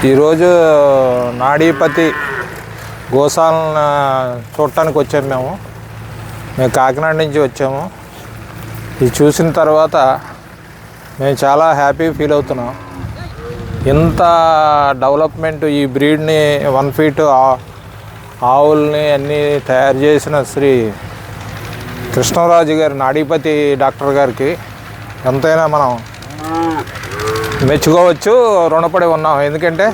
ఈరోజు నాడీపతి గోశాలను చూడటానికి వచ్చాము. మేము కాకినాడ నుంచి వచ్చాము. ఇది చూసిన తర్వాత మేము చాలా హ్యాపీ ఫీల్ అవుతున్నాం. ఇంత డెవలప్మెంట్, ఈ బ్రీడ్ని 1 ఫీట్ ఆవుల్ని అన్నీ తయారు చేసిన శ్రీ కృష్ణరాజు గారి నాడీపతి డాక్టర్ గారికి ఎంతైనా మనం మెచ్చుకోవచ్చు, రుణపడి ఉన్నాం. ఎందుకంటే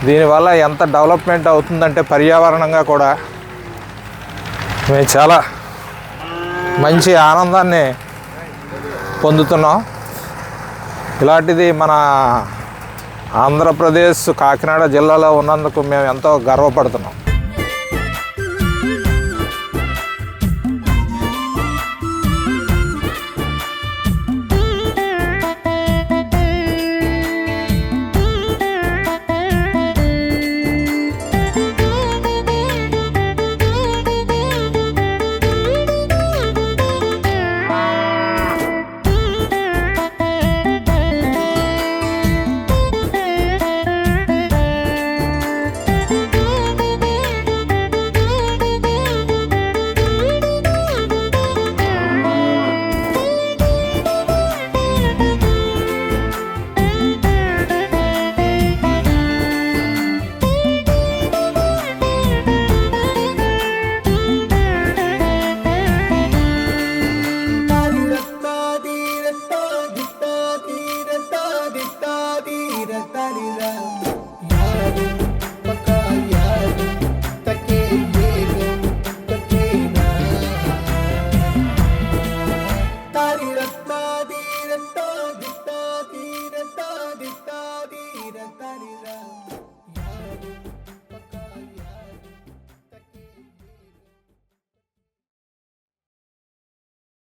దీనివల్ల ఎంత డెవలప్మెంట్ అవుతుందంటే పర్యావరణంగా కూడా మేము చాలా మంచి ఆనందాన్ని పొందుతున్నాం. ఇలాంటిది మన ఆంధ్రప్రదేశ్ కాకినాడ జిల్లాలో ఉన్నందుకు మేము ఎంతో గర్వపడుతున్నాం.